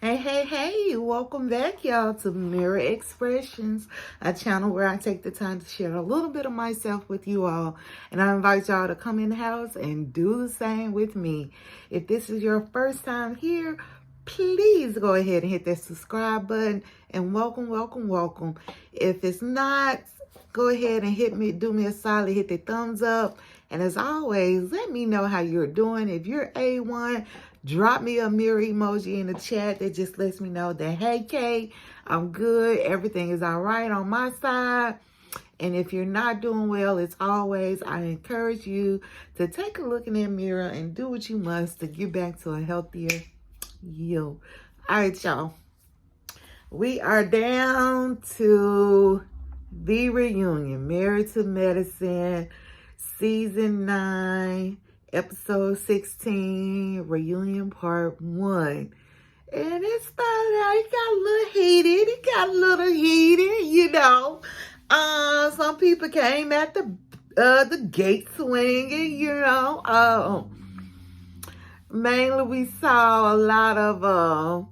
Hey, welcome back, y'all, to Mirror Expressions, a channel where I take the time to share a little bit of myself with you all. And I invite y'all to come in the house and do the same with me. If this is your first time here, please go ahead and hit that subscribe button and welcome. If it's not, go ahead and do me a solid, hit the thumbs up. And as always, let me know how you're doing. If you're A1, drop me a mirror emoji in the chat that just lets me know that, hey, Kay, I'm good. Everything is all right on my side. And if you're not doing well, as always, I encourage you to take a look in that mirror and do what you must to get back to a healthier you. All right, y'all. We are down to the reunion, Married to Medicine, Season 9, Episode 16, Reunion Part 1. And it started out, it got a little heated, you know. Some people came at the gate swinging, you know. Mainly we saw a lot of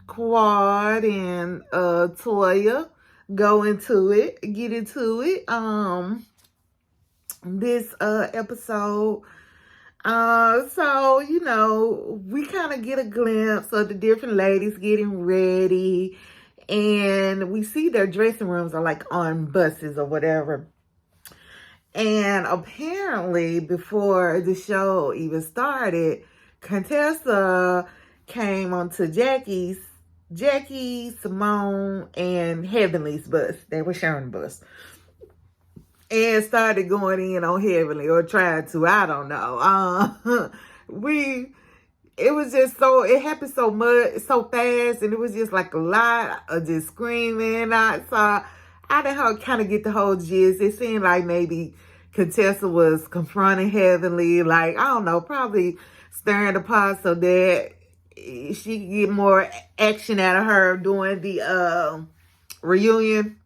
Quad and Toya get into it. This episode. So, you know, we kind of get a glimpse of the different ladies getting ready, and we see their dressing rooms are like on buses or whatever. And apparently, before the show even started, Contessa came onto Jackie, Simone, and Heavenly's bus. They were sharing the bus. And started going in on Heavenly, or tried to, I don't know. It happened so fast, and it was just like a lot of just screaming. I didn't kind of get the whole gist. It seemed like maybe Contessa was confronting Heavenly, like, I don't know, probably stirring the pot so that she could get more action out of her during the reunion.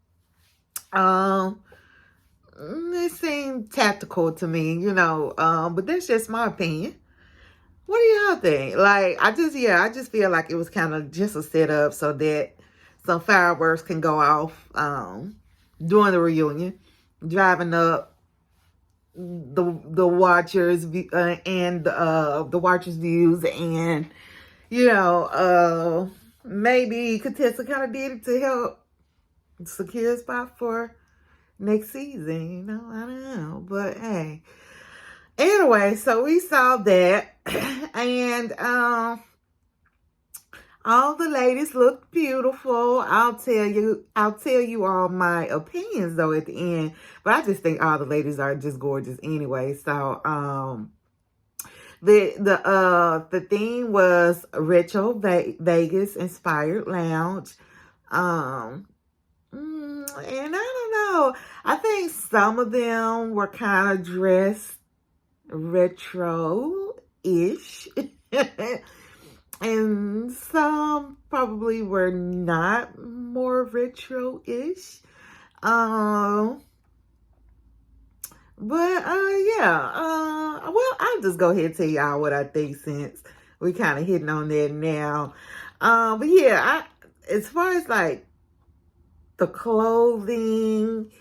It seemed tactical to me, you know, but that's just my opinion. What do y'all think? Like, I just feel like it was kind of just a setup so that some fireworks can go off during the reunion, driving up the watchers and the watchers' views, and you know, maybe Contessa kind of did it to help secure a spot for next season, you know, I don't know, but hey. Anyway, so we saw that, and all the ladies looked beautiful. I'll tell you all my opinions though at the end, but I just think all the ladies are just gorgeous anyway. So the theme was Retro Vegas inspired lounge. And I don't know. I think some of them were kind of dressed retro-ish. And some probably were not more retro-ish. But yeah. Well, I'll just go ahead and tell y'all what I think since we kind of hitting on that now. But yeah, as far as like the clothing,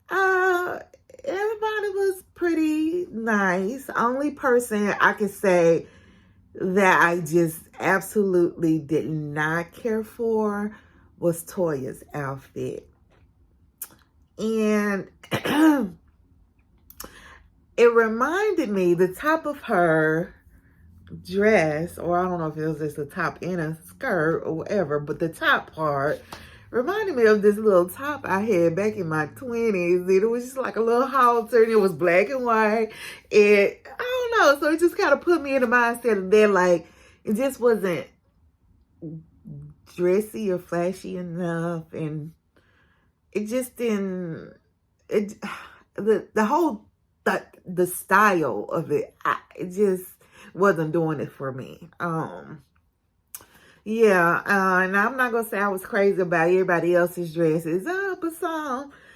everybody was pretty nice. Only person I could say that I just absolutely did not care for was Toya's outfit. And it reminded me, the top of her dress, or I don't know if it was just the top in a skirt or whatever, but the top part reminded me of this little top I had back in my 20s. It was just like a little halter, and it was black and white. I don't know, so it just kind of put me in the mindset of that, like, it just wasn't dressy or flashy enough, and it just didn't, the style of it, it just wasn't doing it for me. Yeah, and I'm not gonna say I was crazy about everybody else's dresses, but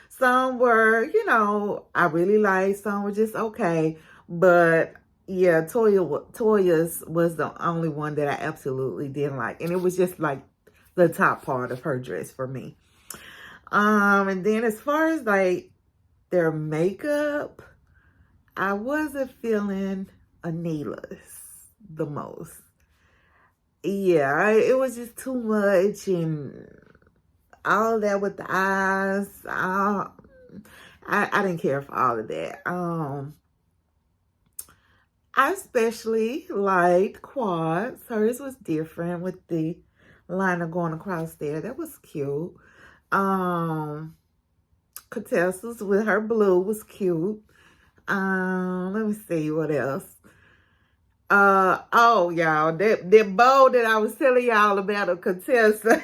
some were, you know, I really liked. Some were just okay, but yeah, Toya's was the only one that I absolutely didn't like. And it was just like the top part of her dress for me. And then as far as like their makeup, I wasn't feeling Anila's the most. Yeah, it was just too much, and all that with the eyes. I didn't care for all of that. I especially liked Quads. Hers was different with the liner going across there. That was cute. Contessa's with her blue was cute. Let me see what else. Oh, y'all, that bow that I was telling y'all about of Contessa.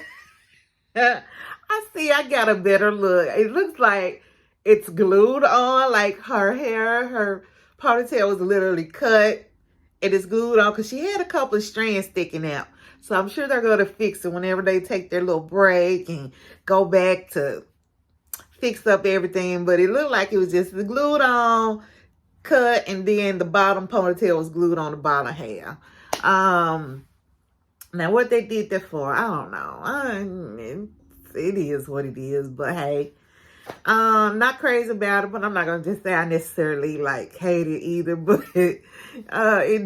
I got a better look. It looks like it's glued on, like her ponytail was literally cut. It is glued on because she had a couple of strands sticking out. So I'm sure they're going to fix it whenever they take their little break and go back to fix up everything. But it looked like it was just glued on, cut, and then the bottom ponytail was glued on the bottom hair. Now what they did that for, I don't know. It is what it is, but hey. Not crazy about it, but I'm not gonna just say I necessarily like hate it either, but it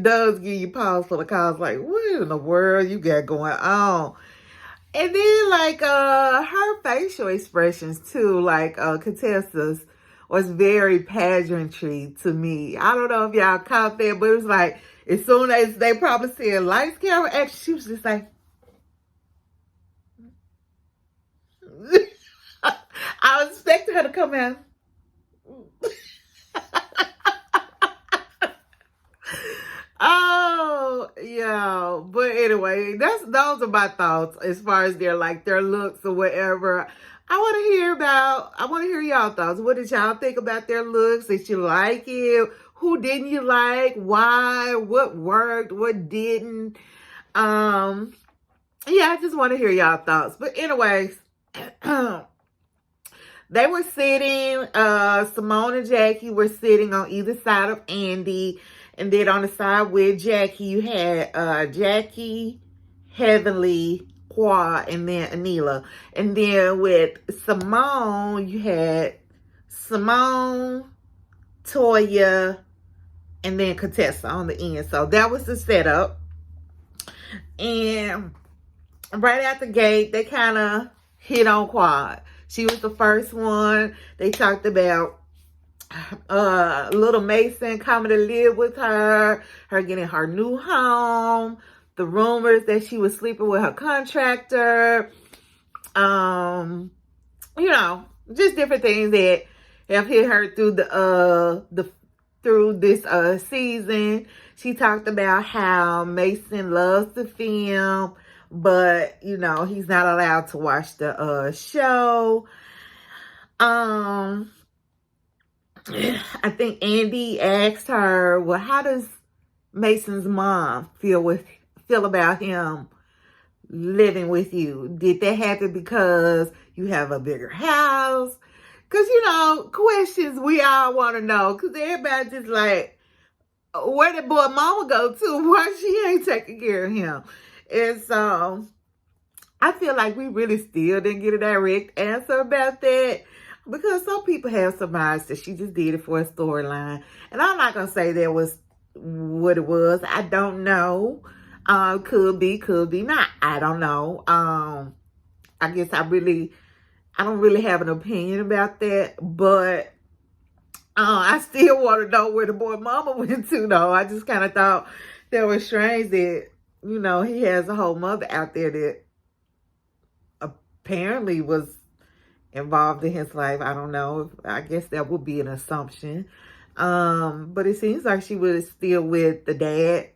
does give you pause for the cause, like what in the world you got going on? And then like her facial expressions too, like Contessa's was very pageantry to me. I don't know if y'all caught that, but it was like as soon as they probably said lights, camera, action, she was just like I was expecting her to come in. Oh, yeah. But anyway, those are my thoughts as far as their looks or whatever. I want to hear y'all thoughts. What did y'all think about their looks? Did you like it? Who didn't you like? Why? What worked? What didn't? Yeah, I just want to hear y'all thoughts. But anyways, they were sitting, Simone and Jackie were sitting on either side of Andy. And then on the side with Jackie, you had Jackie, Heavenly, Quad, and then Anila. And then with Simone, you had Simone, Toya, and then Contessa on the end. So that was the setup. And right out the gate, they kind of hit on Quad. She was the first one. They talked about little Mason coming to live with her getting her new home, the rumors that she was sleeping with her contractor, you know, just different things that have hit her through through this season. She talked about how Mason loves to film, but you know, he's not allowed to watch the show. I think Andy asked her, well, how does Mason's mom feel about him living with you? Did that happen because you have a bigger house? Because, you know, questions we all want to know. Because everybody just like, where did boy mama go to? Why she ain't taking care of him? And so I feel like we really still didn't get a direct answer about that. Because some people have surmised that she just did it for a storyline. And I'm not going to say that was what it was. I don't know. Could be not. I don't know. I guess I don't really have an opinion about that. But I still want to know where the boy mama went to, though. I just kind of thought that was strange that, you know, he has a whole mother out there that apparently was involved in his life. I don't know. I guess that would be an assumption. But it seems like she was still with the dad.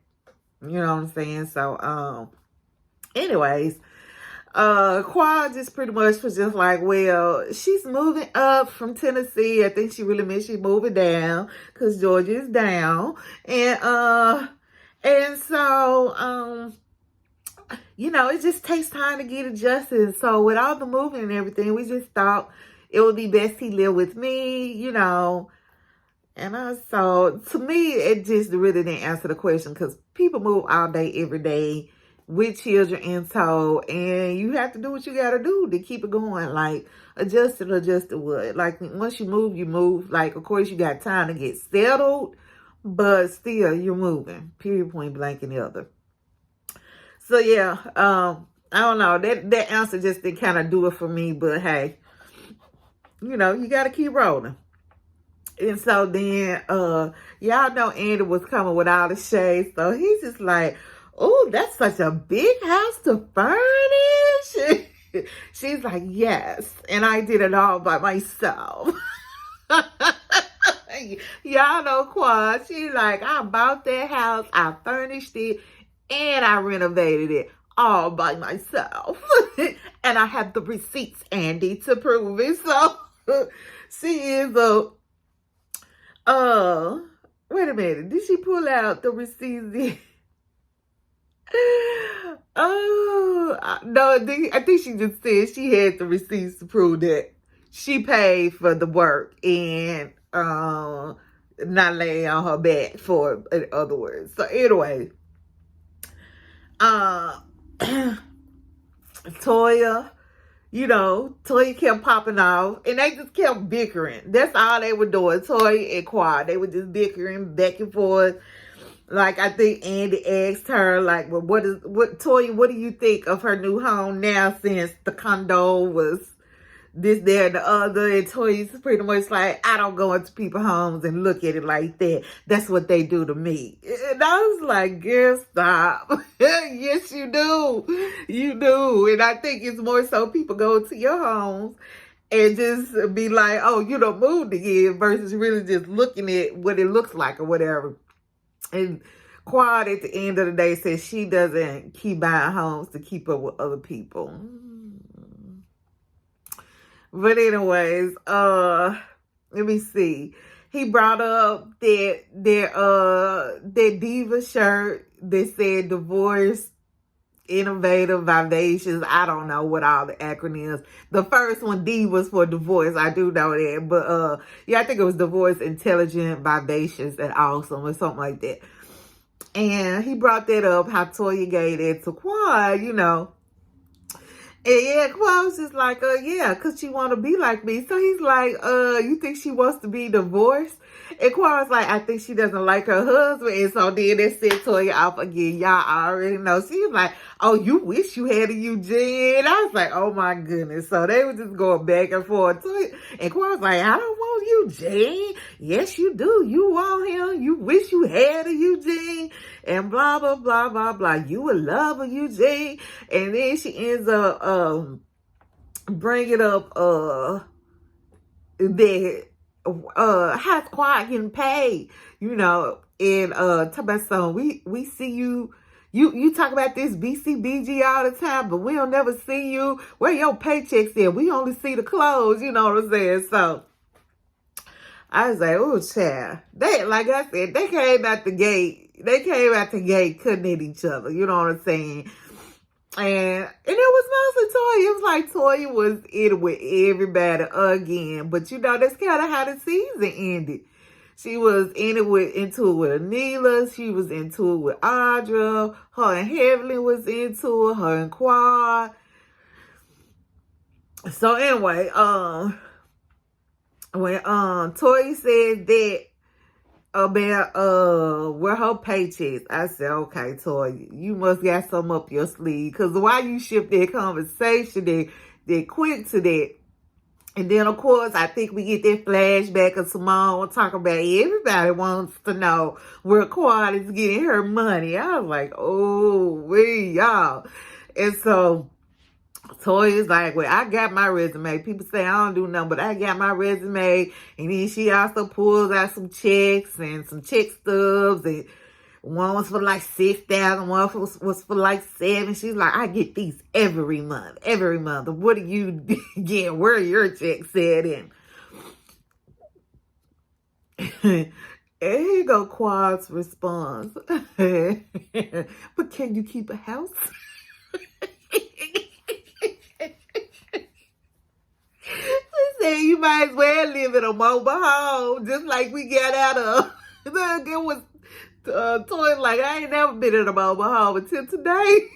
You know what I'm saying? So, anyways, Quad just pretty much was just like, well, she's moving up from Tennessee. I think she really meant she's moving down because Georgia is down. And so, you know, it just takes time to get adjusted. So with all the moving and everything, we just thought it would be best he live with me, you know. So to me, it just really didn't answer the question, because people move all day, every day with children in tow, and you have to do what you got to do to keep it going. Like, adjust what. Like, once you move, you move. Like, of course, you got time to get settled, but still, you're moving. Period, point blank, and the other. So yeah, I don't know. That answer just didn't kind of do it for me. But hey, you got to keep rolling. And so then, y'all know Andy was coming with all the shades. So he's just like, oh, that's such a big house to furnish. She's like, yes. And I did it all by myself. Y'all know Quan. She's like, I bought that house, I furnished it, and I renovated it all by myself. And I have the receipts, Andy, to prove it. So she is wait a minute. Did she pull out the receipts? Oh, no, I think she just said she had the receipts to prove that she paid for the work and not laying on her back, for in other words. So anyway, Toya, Toya kept popping off, and they just kept bickering. That's all they were doing, Toya and Quad. They were just bickering back and forth. Like, I think Andy asked her, like, well, Toya, what do you think of her new home now, since the condo was this, there, and the other? And Toya's pretty much like, I don't go into people's homes and look at it like that. That's what they do to me. And I was like, girl, stop. Yes, you do. You do. And I think it's more so people go to your homes and just be like, oh, you done moved again, versus really just looking at what it looks like or whatever. And Quad at the end of the day says she doesn't keep buying homes to keep up with other people. But anyways, let me see. He brought up that Diva shirt that said divorce, innovative, vivacious. I don't know what all the acronyms. The first one, D, was for divorce. I do know that. But yeah, I think it was divorce, intelligent, vivacious, and awesome, or something like that. And he brought that up, how Toya gave it to Quad, And yeah, Quad was just like, yeah, because she want to be like me. So he's like, you think she wants to be divorced? And Quad was like, I think she doesn't like her husband. And so then they set Toya off again. Y'all already know. She was like, oh, you wish you had a Eugene. And I was like, oh my goodness. So they were just going back and forth. And Quad was like, I don't want Eugene. Yes, you do. You want him. You wish you had a Eugene. And blah, blah, blah, blah, blah. You would love a Eugene. And then she ends up bringing up that how's Quad getting paid, and talk about something. We see you talk about this BCBG all the time, but we don't never see you where your paychecks at. We only see the clothes, you know what I'm saying? So I was like, oh, child. They, like I said, they came out the gate cutting at each other, you know what I'm saying? And it was mostly Toya. It was like Toya was in it with everybody again. But that's kind of how the season ended. She was into it with Anila. She was into it with Audra. Her and Heavenly was into it. Her and Quad. So anyway, when Toya said that about where her paychecks, I said, okay, Toya, you must got something up your sleeve, because why you shift that conversation that quick to that? And then of course I think we get that flashback of Simone talking about everybody wants to know where Quad is getting her money. I was like, oh, y'all. And so Toya's like, well, I got my resume. People say I don't do nothing, but I got my resume. And then she also pulls out some checks and some check stubs. And one was for like $6,000. One was for like $7,000. She's like, I get these every month. Every month. What do you get? Where are your checks at? And here go Quad's response. But can you keep a house? She said, you You might as well live in a mobile home, just like we got out of. It was Toy like, I ain't never been in a mobile home until today.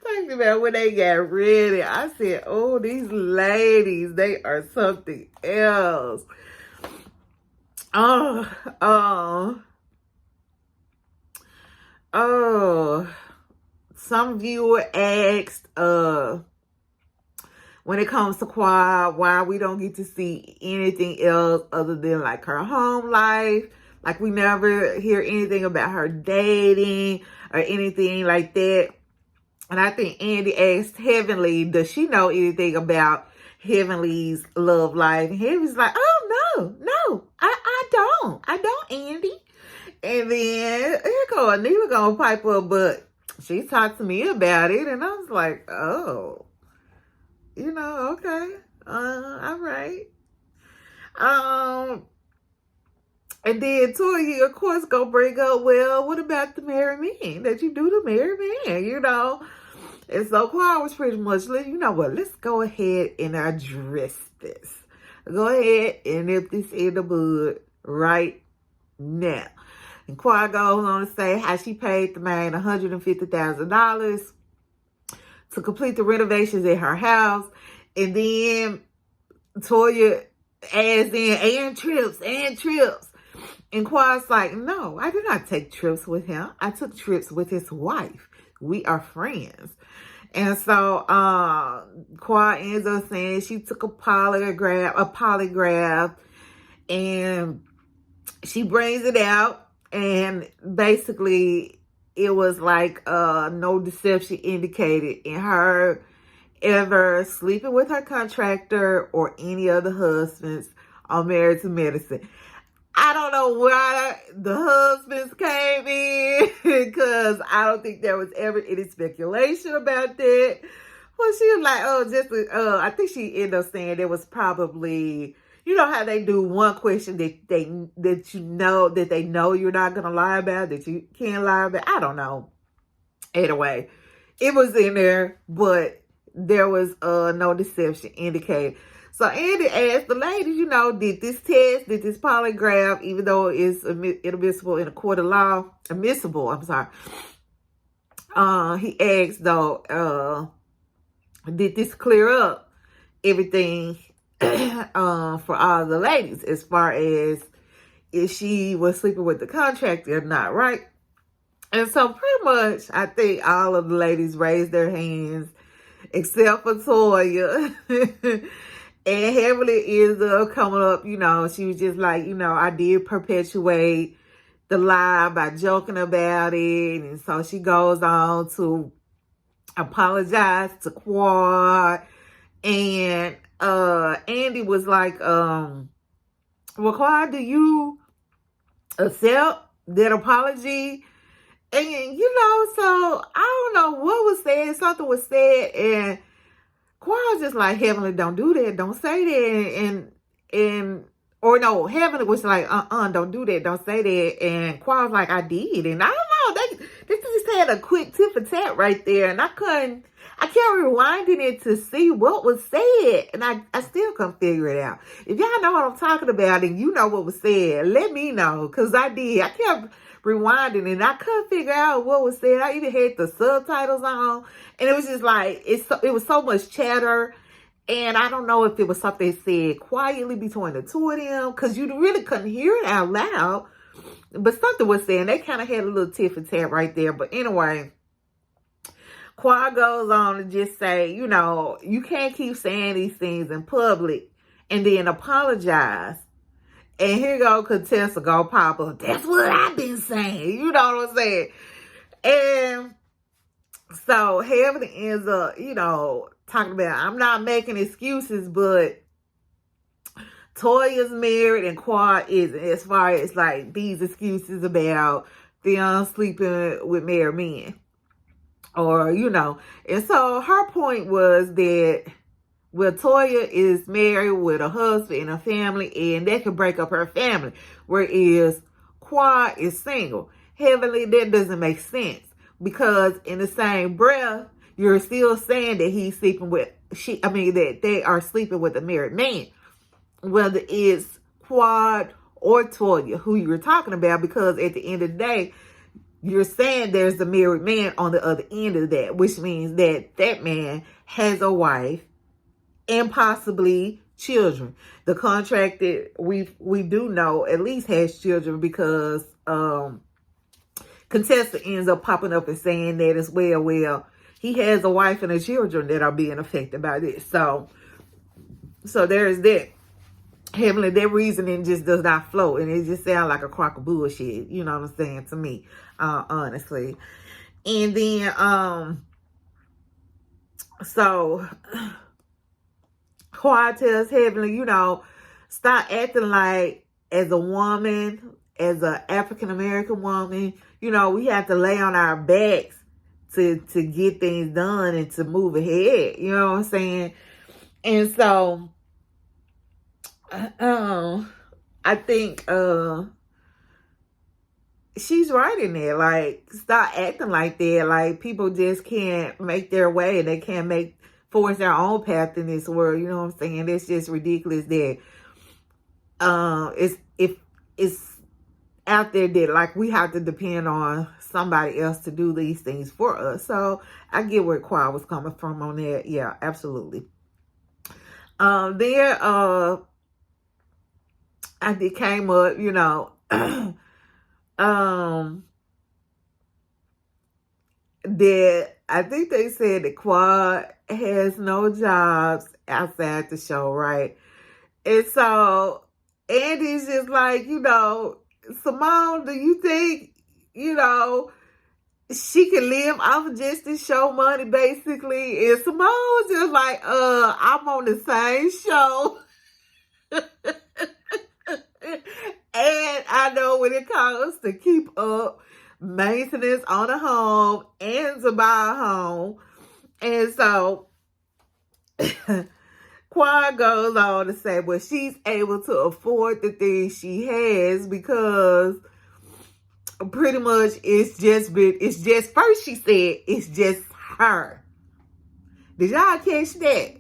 Talking about when they got ready, I said, oh, these ladies, they are something else. Oh, some viewer asked, when it comes to Quad, why we don't get to see anything else other than like her home life. Like we never hear anything about her dating or anything like that. And I think Andy asked Heavenly, does she know anything about Heavenly's love life? And Heavenly's like, oh, no, I don't, Andy. And then here go Anita gonna pipe up, but she talked to me about it. And I was like, oh, okay. All right. And then Toya, of course, gonna bring up, well, what about the married men that you do to married men, And so Quad was pretty much, you know what, let's go ahead and address this. Go ahead and nip this in the bud right now. And Quad goes on to say how she paid the man $150,000 to complete the renovations in her house. And then Toya adds in, and trips. And Quad's like, no, I did not take trips with him. I took trips with his wife. We are friends. And so Quad ends up saying she took a polygraph, and she brings it out. And basically, it was like no deception indicated in her ever sleeping with her contractor or any other husbands on Married to Medicine. I don't know why the husbands came in, because I don't think there was ever any speculation about that. Well, she was like, I think she ended up saying there was probably, you know how they do one question that they know you're not gonna lie about, that you can't lie about. I don't know. Anyway, it was in there, but there was no deception indicated. So Andy asked the ladies, did this polygraph, even though it's inadmissible in a court of law, admissible, I'm sorry. He asked though, did this clear up everything for all the ladies as far as if she was sleeping with the contractor or not, right? And so pretty much, I think all of the ladies raised their hands except for Toya. And Heavenly ends up coming up, she was just like, I did perpetuate the lie by joking about it. And so she goes on to apologize to Quad. And Andy was like, well, Quad, do you accept that apology? And, so I don't know what was said. Something was said, and Quad was just like, Heavenly, don't do that. Don't say that. Or no, Heavenly was like, don't do that. Don't say that. And Quad was like, I did. And I don't know. They just had a quick tit for tat right there. And I kept rewinding it to see what was said. And I still couldn't figure it out. If y'all know what I'm talking about and you know what was said, let me know. Because I did. I kept rewinding and I couldn't figure out what was said. I even had the subtitles on. And it was just like, it was so much chatter. And I don't know if it was something said quietly between the two of them, because you really couldn't hear it out loud. But something was said. They kind of had a little tit for tat right there. But anyway, Quad goes on to just say, you can't keep saying these things in public and then apologize. And here go Contessa go pop up. That's what I've been saying. You know what I'm saying? And so Heaven ends up, talking about, I'm not making excuses, but Toya's married and Quad isn't, as far as like these excuses about them sleeping with married men. Or, And so her point was that, well, Toya is married with a husband and a family, and that could break up her family. Whereas Quad is single. Heavenly, that doesn't make sense. Because in the same breath, you're still saying that he's sleeping with that they are sleeping with a married man, whether it's Quad or Toya, who you were talking about, because at the end of the day, you're saying there's a married man on the other end of that, which means that that man has a wife and possibly children. The contracted, we do know at least has children, because Contessa ends up popping up and saying that as well. Well, he has a wife and a children that are being affected by this. So there's that. Heavenly, that reasoning just does not flow, and it just sounds like a crock of bullshit. You know what I'm saying, to me, honestly. And then, so Quad tells Heavenly, stop acting like, as a woman, as an African-American woman, we have to lay on our backs to get things done and to move ahead. You know what I'm saying? And so, I think she's right in there. Like, stop acting like that. Like, people just can't make their way. They can't force their own path in this world. You know what I'm saying? It's just ridiculous that it's out there that, like, we have to depend on somebody else to do these things for us. So I get where Quad was coming from on that. Yeah, absolutely. It came up, that I think they said that Quad has no jobs outside the show, right? And so Andy's just like, Simone, do you think, she can live off of just the show money, basically? And Simone's just like, I'm on the same show. And I know when it comes to keep up maintenance on a home and to buy a home. And so Quad goes on to say, well, she's able to afford the things she has because pretty much first she said, it's just her. Did y'all catch that?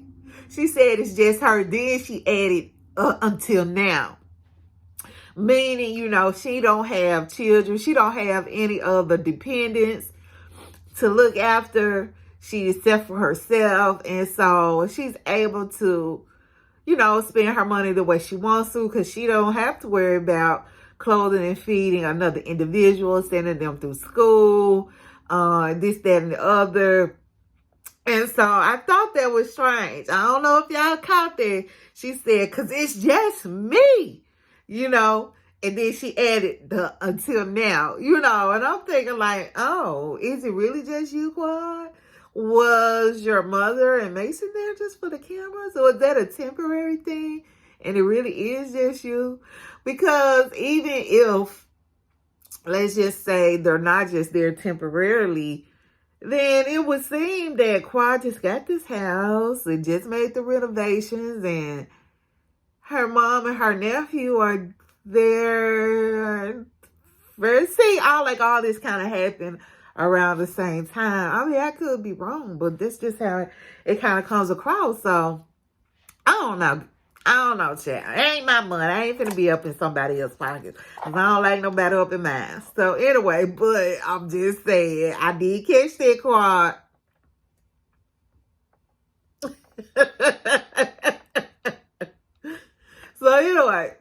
She said it's just her. Then she added, until now. Meaning, she don't have children. She don't have any other dependents to look after. She is set for herself. And so she's able to, spend her money the way she wants to, because she don't have to worry about clothing and feeding another individual, sending them through school, this, that, and the other. And so I thought that was strange. I don't know if y'all caught that. She said, because it's just me. And then she added the until now, and I'm thinking like, oh, is it really just you, Quad? Was your mother and Mason there just for the cameras? Or is that a temporary thing? And it really is just you? Because even if, let's just say they're not just there temporarily, then it would seem that Quad just got this house and just made the renovations, and her mom and her nephew are there. See, all this kind of happened around the same time. I mean, I could be wrong, but that's just how it kind of comes across. So, I don't know, child. It ain't my money. I ain't finna be up in somebody else's pockets, because I don't like nobody up in mine. So, anyway, but I'm just saying, I did catch that, Quad. So, anyway,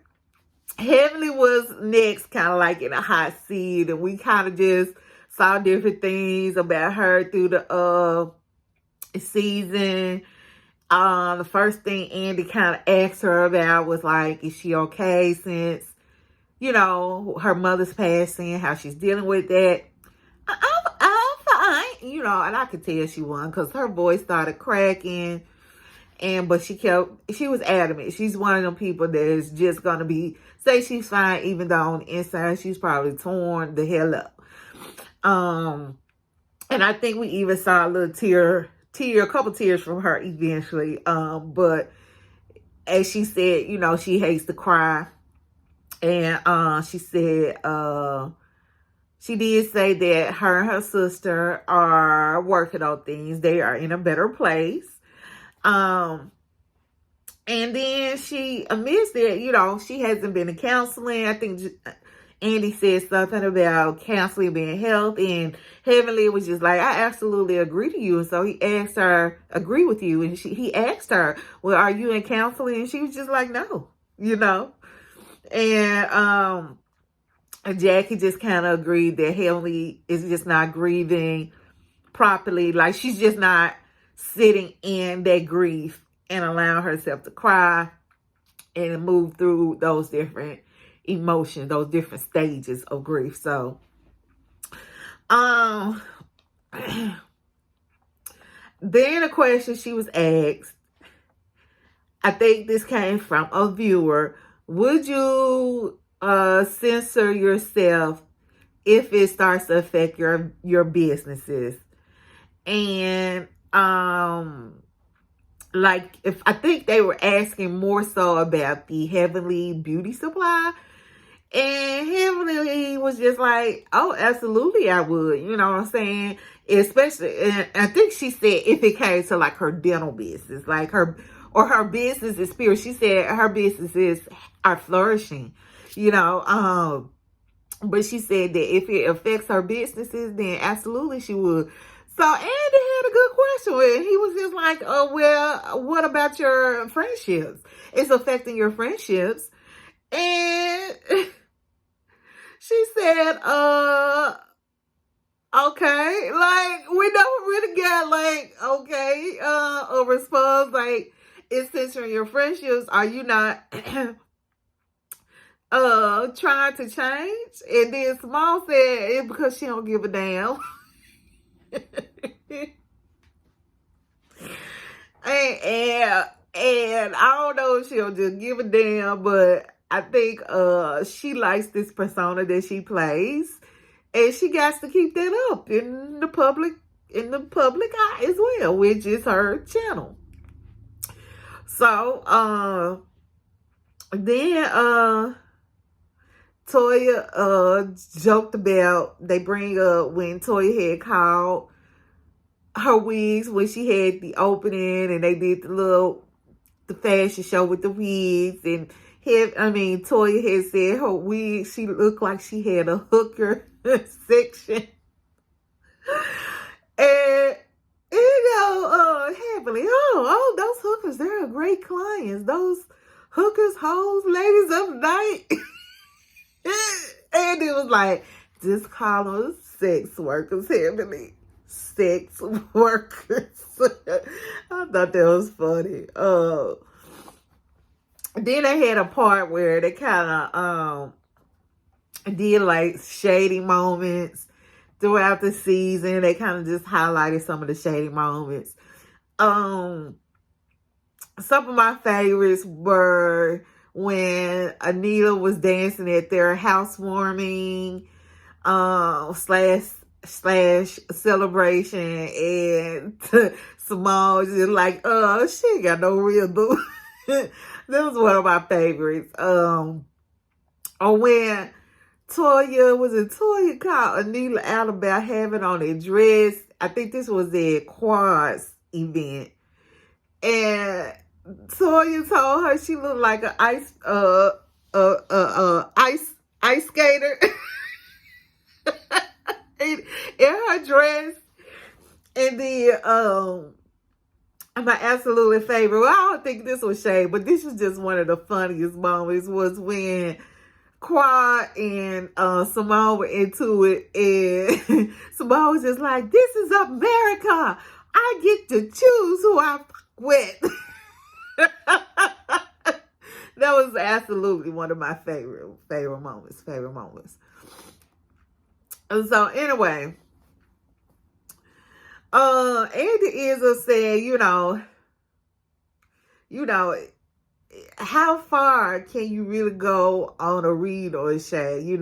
Heavenly was next, kind of like in a hot seat, and we kind of just saw different things about her through the season. The first thing Andy kind of asked her about was like, is she okay since, her mother's passing, how she's dealing with that. I'm fine, and I could tell she wasn't, because her voice started cracking. But she was adamant. She's one of them people that is just going to say she's fine, even though on the inside she's probably torn the hell up. And I think we even saw a little a couple tears from her eventually. But as she said, she hates to cry. And she said She did say that her and her sister are working on things. They are in a better place. And then she admits that, you know, she hasn't been to counseling. I think Andy said something about counseling being health, and Heavenly was just like, I absolutely agree to you. And so he asked her, agree with you. And he asked her, well, are you in counseling? And she was just like, no, you know. And Jackie just kind of agreed that Heavenly is just not grieving properly. Like, she's just not sitting in that grief and allowing herself to cry and move through those different emotions, those different stages of grief. So, then a question she was asked, I think this came from a viewer: would you censor yourself if it starts to affect your businesses? And like, if I think they were asking more so about the Heavenly Beauty Supply, and Heavenly was just like, oh, absolutely I would, you know what I'm saying? Especially, and I think she said if it came to like her dental business, like her business is spirit. She said her businesses are flourishing, you know. But she said that if it affects her businesses, then absolutely she would. So Andy had a good question with it. He was just like, oh, well, what about your friendships? It's affecting your friendships. And she said, okay. Like, we never really got, like, okay, a response. Like, it's censoring your friendships. Are you not trying to change? And then Small said it's because she don't give a damn. and I don't know if she'll just give a damn, but I think she likes this persona that she plays, and she got to keep that up in the public eye as well, which is her channel. So then Toya joked about, they bring up when Toya had called her wigs when she had the opening and they did the fashion show with the wigs, and Toya had said her wig, she looked like she had a hooker section. And you know, Heavenly, oh, those hookers, they're great clients. Those hookers, hoes, ladies of the night. And it was like, just call them sex workers, Heavenly. Sex workers. I thought that was funny. Then they had a part where they kind of did like shady moments throughout the season. They kind of just highlighted some of the shady moments. Some of my favorites were when Anita was dancing at their housewarming slash celebration, and Simone just like, she ain't got no rhythm. That was one of my favorites. Or when Toya called Anita out about having on a dress. I think this was at Quad's event, and Toya told her she looked like an ice skater in her dress. And then my absolute favorite, well, I don't think this was shade, but this was just one of the funniest moments, was when Quad and Simone were into it, and Simone was just like, this is America. I get to choose who I fuck with. That was absolutely one of my favorite moments. And so anyway, Andy Izzo said, you know, how far can you really go on a read or a shade,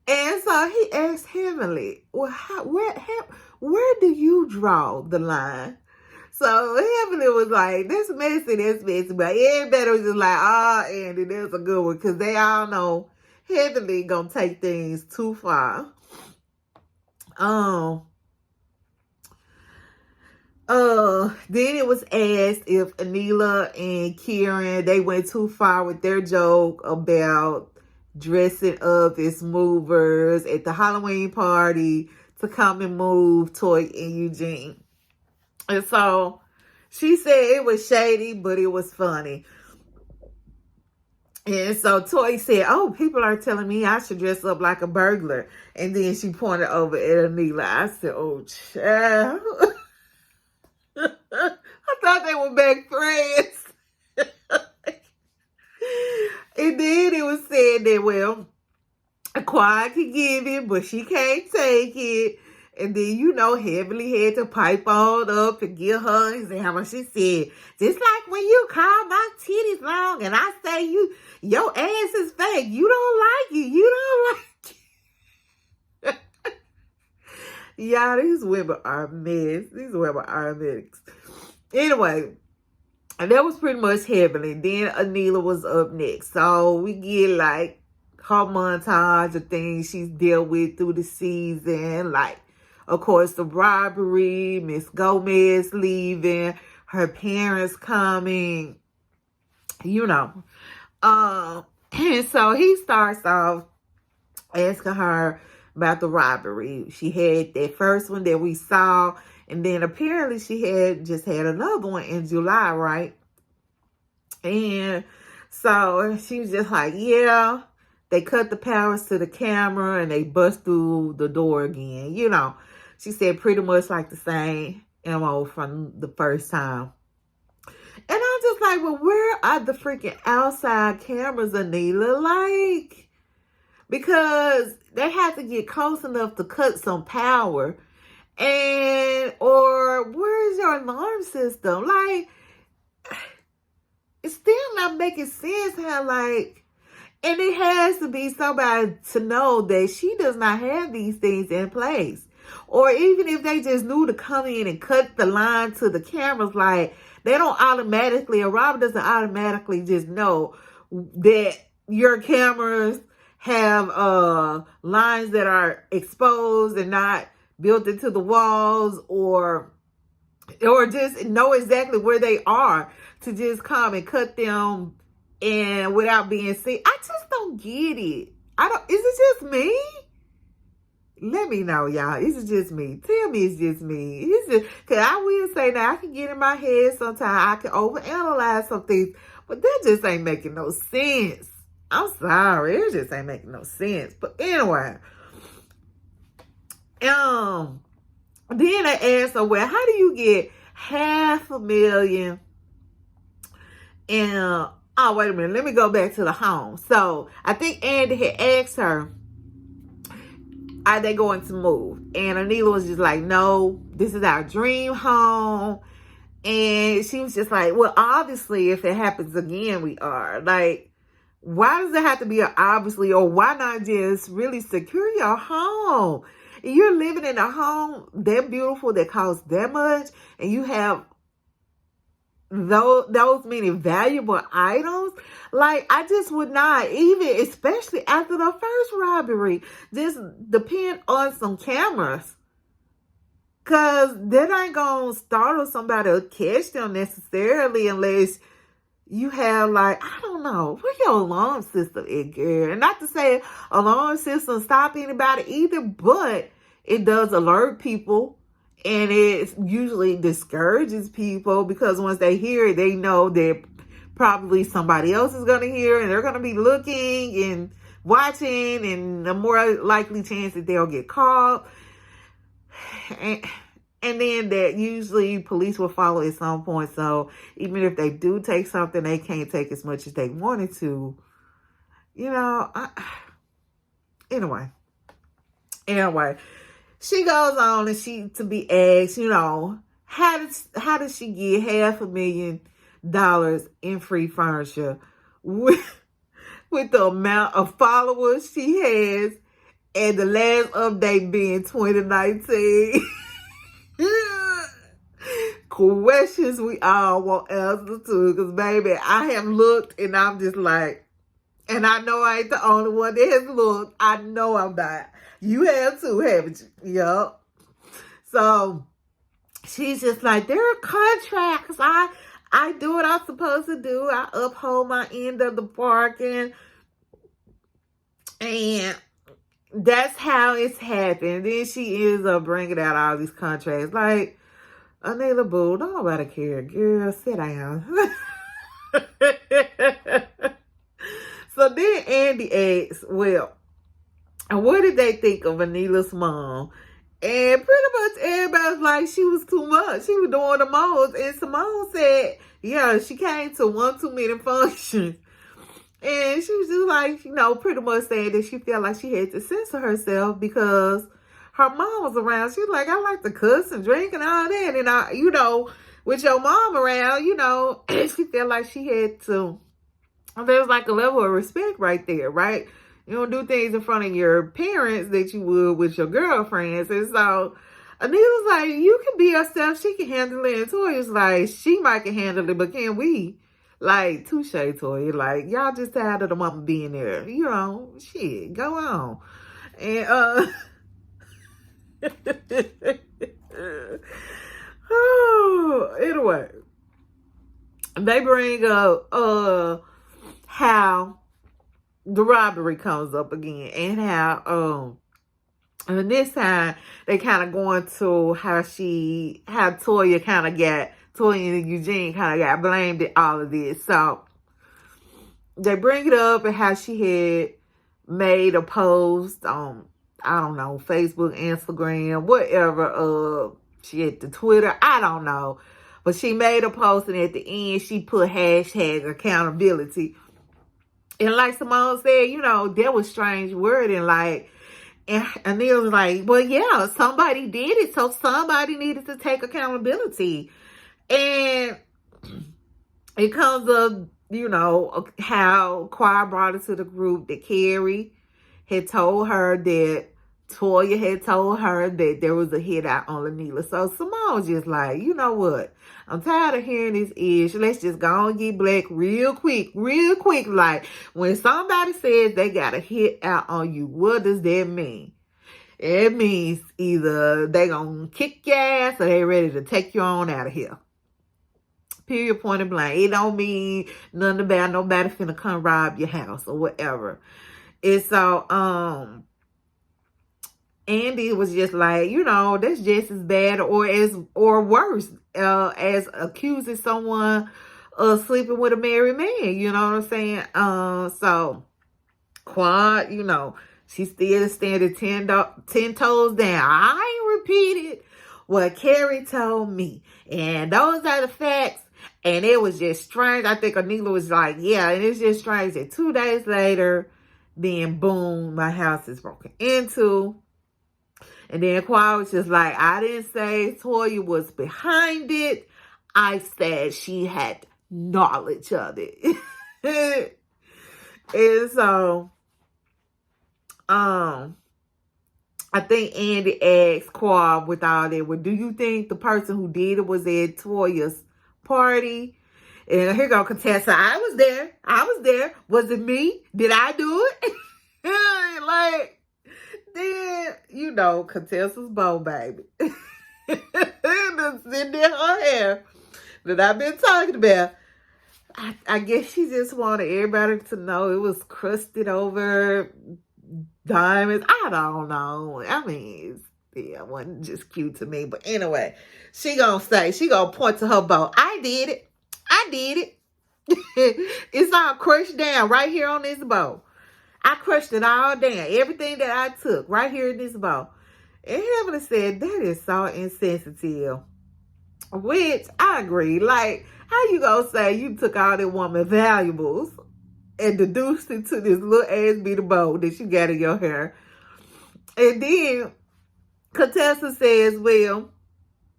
And so he asked Heavenly, well, where do you draw the line? So Heavenly was like, that's messy. But everybody was just like, Andy, that's a good one. Because they all know Heavenly gonna take things too far. Then it was asked if Anila and Kieran, they went too far with their joke about dressing up as movers at the Halloween party to come and move Toy and Eugene. And so she said it was shady, but it was funny. And so Toy said, oh, people are telling me I should dress up like a burglar. And then she pointed over at Anila. I said, oh, child. I thought they were back friends. And then it was said that, well, Quiet can give it, but she can't take it. And then, Heavenly had to pipe on up and give her an example. She said, just like when you call my titties long and I say your ass is fake. You don't like it. You don't like it. Y'all, these women are a mess. These women are a mess. Anyway, and that was pretty much Heavenly. Then Anila was up next. So we get like her montage of things she's dealt with through the season. Like, of course, the robbery, Miss Gomez leaving, her parents coming, And so he starts off asking her about the robbery. She had that first one that we saw, and then apparently she had just had another one in July, right? And so she was just like, yeah, they cut the powers to the camera and they bust through the door again. She said pretty much like the same MO from the first time. And I'm just like, well, where are the freaking outside cameras, Anila? Like, because they have to get close enough to cut some power. Or where's your alarm system? Like, it's still not making sense how, like, and it has to be somebody to know that she does not have these things in place. Or even if they just knew to come in and cut the line to the cameras, like, they don't automatically, a robber doesn't automatically just know that your cameras have lines that are exposed and not built into the walls, or just know exactly where they are to just come and cut them and without being seen. I just don't get it. Is it just me? Let me know, y'all. Is it just me? Tell me it's just me. Because I will say now, I can get in my head sometimes. I can overanalyze some things. But that just ain't making no sense. I'm sorry. It just ain't making no sense. But anyway. Then I asked her, well, how do you get $500,000? And, oh, wait a minute. Let me go back to the home. So I think Andy had asked her, are they going to move? And Anila was just like, no, this is our dream home. And she was just like, well, obviously, if it happens again, we are. Like, why does it have to be an obviously, or why not just really secure your home? You're living in a home that beautiful, that costs that much, and you have those many valuable items. Like, I just would not, even especially after the first robbery, just depend on some cameras, because that ain't gonna startle somebody or catch them necessarily unless you have, like, I don't know, where your alarm system is, girl. And not to say alarm system stop anybody either, but it does alert people. And it usually discourages people, because once they hear it, they know that probably somebody else is going to hear, and they're going to be looking and watching, and the more likely chance that they'll get caught. And then that usually police will follow at some point. So even if they do take something, they can't take as much as they wanted to. Anyway. She goes on and to be asked, how does she get $500,000 in free furniture with the amount of followers she has, and the last update being 2019? Questions we all want answers to, because baby, I have looked and I'm just like, And I know I ain't the only one that has looked. I know I'm not. You have too, haven't you? Yup. So she's just like, there are contracts. I do what I'm supposed to do. I uphold my end of the bargain. And that's how it's happened. Then she ends up bringing out all these contracts. Like, Anila Boo, don't nobody care. Girl, sit down. So then Andy asks, well, what did they think of Anila's mom? And pretty much everybody's like, she was too much. She was doing the most. And Simone said, yeah, she came to one too many functions. And she was just like, pretty much saying that she felt like she had to censor herself because her mom was around. She was like, I like to cuss and drink and all that. And, with your mom around, she felt like she had to. There was like a level of respect right there, right? You don't do things in front of your parents that you would with your girlfriends. And so Anita's like, you can be yourself. She can handle it. And Toya's like, she might can handle it, but can we? Like, touche, Toya. Like, y'all just tired of the mama being there. Shit, go on. And, anyway, they bring up, how the robbery comes up again and how, and this time they kind of going to how Toya and Eugene kind of got blamed at all of this. So they bring it up and how she had made a post on, I don't know, Facebook, Instagram, whatever. She had the Twitter, I don't know. But she made a post and at the end she put hashtag accountability. And like Simone said, there was strange wording, like, and Neil was like, well, yeah, somebody did it, so somebody needed to take accountability. And it comes up, how Choir brought it to the group that Carrie had told her that Toya had told her that there was a hit out on Lanila. So Simone was just like, you know what? I'm tired of hearing this ish. Let's just go and get black real quick. Like, when somebody says they got a hit out on you, what does that mean? It means either they gonna kick your ass or they ready to take you on out of here. Period, point and blank. It don't mean nothing about nobody finna come rob your house or whatever. And so, Andy was just like, that's just as bad or worse, as accusing someone of sleeping with a married man. You know what I'm saying? So Quad, she still standing 10 toes down. I ain't repeated what Carrie told me, and those are the facts. And it was just strange. I think Anila was like, yeah, and it's just strange that 2 days later, then boom, my house is broken into. And then Quad was just like, I didn't say Toya was behind it. I said she had knowledge of it. And so, I think Andy asked Quad with all that, well, do you think the person who did it was at Toya's party? And here go Contessa. I was there. Was it me? Did I do it? Like, then, Contessa's bow, baby. That's in there her hair that I've been talking about. I guess she just wanted everybody to know it was crusted over diamonds. I don't know. I mean, it wasn't just cute to me. But anyway, she gonna point to her bow. I did it. It's all crushed down right here on this bow. I crushed it all down. Everything that I took right here in this bowl. And Heavenly said, that is so insensitive. Which I agree. Like, how you gonna say you took all that woman's valuables and deduced it to this little ass bitty bow that you got in your hair? And then Contessa says, well,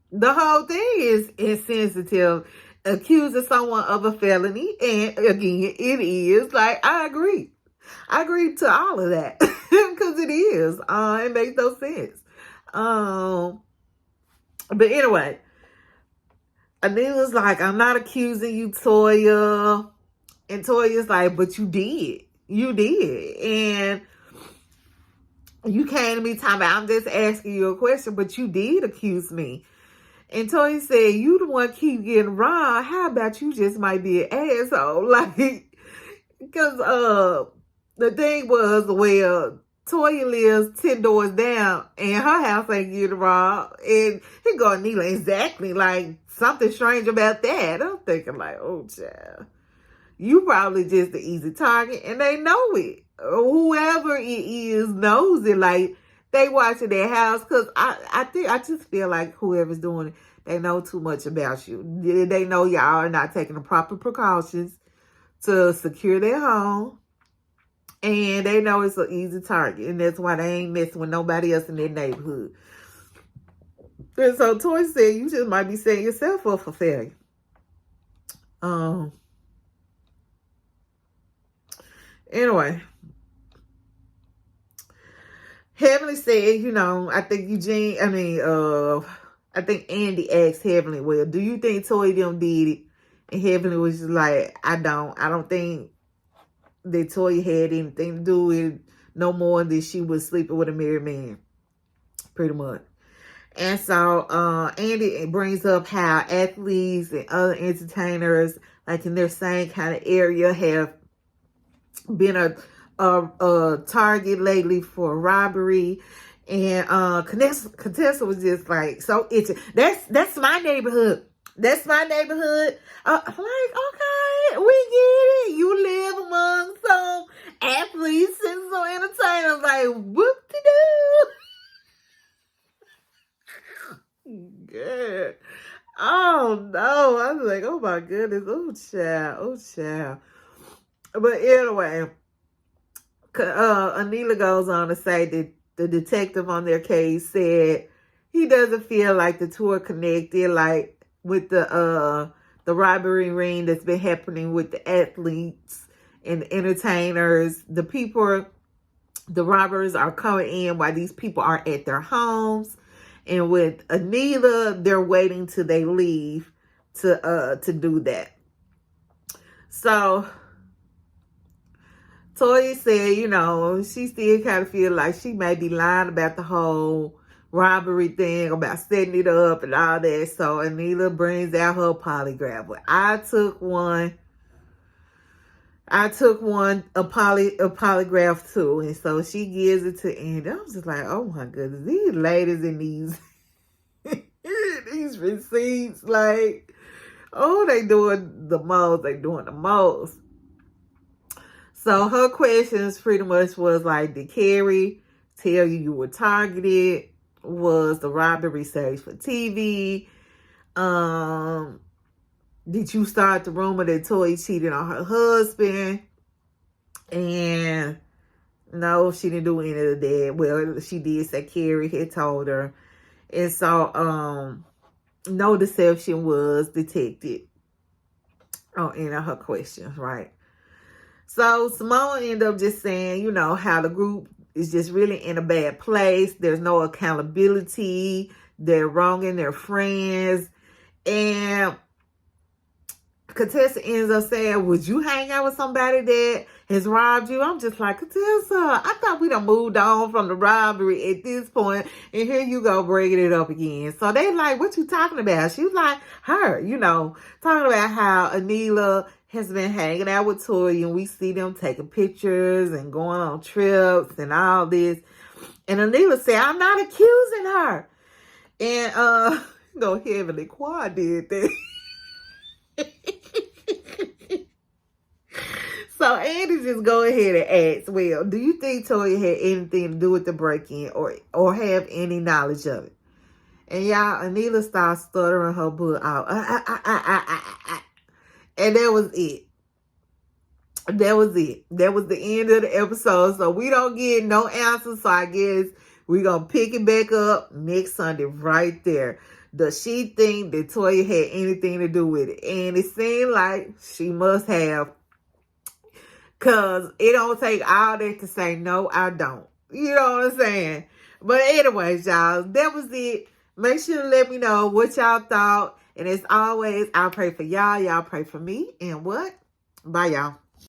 the whole thing is insensitive. Accusing someone of a felony. And again, it is. Like, I agree. I agree to all of that because it is. It makes no sense. But anyway, Anila's like, I'm not accusing you, Toya. And Toya's like, but you did. You did. And you came to me talking about, I'm just asking you a question, but you did accuse me. And Toya said, you the one keep getting robbed. How about you just might be an asshole? Like, because the thing was, well, Toya lives 10 doors down and her house ain't getting robbed. And he go, Neela, exactly, like something strange about that. I'm thinking like, oh, child, you probably just the easy target and they know it. Whoever it is knows it. Like, they watching their house, because I just feel like whoever's doing it, they know too much about you. They know y'all are not taking the proper precautions to secure their home. And they know it's an easy target. And that's why they ain't messing with nobody else in their neighborhood. And so Toy said, you just might be setting yourself up for failure. Anyway. Heavenly said, you know, I think I think Andy asked Heavenly, well, do you think Toy them did it? And Heavenly was just like, I don't think that Toya had anything to do with it no more than she was sleeping with a married man. Pretty much. And so Andy brings up how athletes and other entertainers, like in their same kind of area, have been a target lately for robbery. And Contessa was just like so itchy. That's my neighborhood. That's my neighborhood. Like, okay, we get it. You live among some athletes and some entertainers. Like, whoop-de-doo. Good. Oh, no. I was like, oh, my goodness. Oh, child. Oh, child. But anyway, Anila goes on to say that the detective on their case said he doesn't feel like the two are connected, like with the robbery ring that's been happening with the athletes and the entertainers. The robbers are coming in while these people are at their homes. And with Anila, they're waiting till they leave to do that. So Toya said, you know, she still kind of feel like she may be lying about the whole robbery thing, about setting it up and all that. So Anila brings out her polygraph. But I took one a polygraph too. And so she gives it to Andy. I was just like, oh my goodness, these ladies in these these receipts, like, oh, they doing the most. They doing the most. So her questions pretty much was like, did Carrie tell you were targeted? Was the robbery staged for TV? Did you start the rumor that Toya cheated on her husband? And no, she didn't do any of that. Well, she did say Carrie had told her. And so no deception was detected on any of her questions, right? So Simone ended up just saying, you know, how the group is just really in a bad place. There's no accountability. They're wronging their friends. And Contessa ends up saying, would you hang out with somebody that has robbed you? I'm just like, Contessa, I thought we done moved on from the robbery at this point, and here you go bringing it up again. So they like, what you talking about? She was like, her, you know, talking about how Anila has been hanging out with Toya, and we see them taking pictures and going on trips and all this. And Anila said, I'm not accusing her. And no, Heavenly Quad did that. So Andy just go ahead and ask, well, do you think Toya had anything to do with the break-in or have any knowledge of it? And y'all, Anila started stuttering her butt out. And that was it. That was it. That was the end of the episode. So we don't get no answers. So I guess we're going to pick it back up next Sunday right there. Does she think that Toya had anything to do with it? And it seemed like she must have. Because it don't take all that to say, no, I don't. You know what I'm saying? But anyways, y'all, that was it. Make sure to let me know what y'all thought. And as always, I'll pray for y'all. Y'all pray for me. And what? Bye, y'all.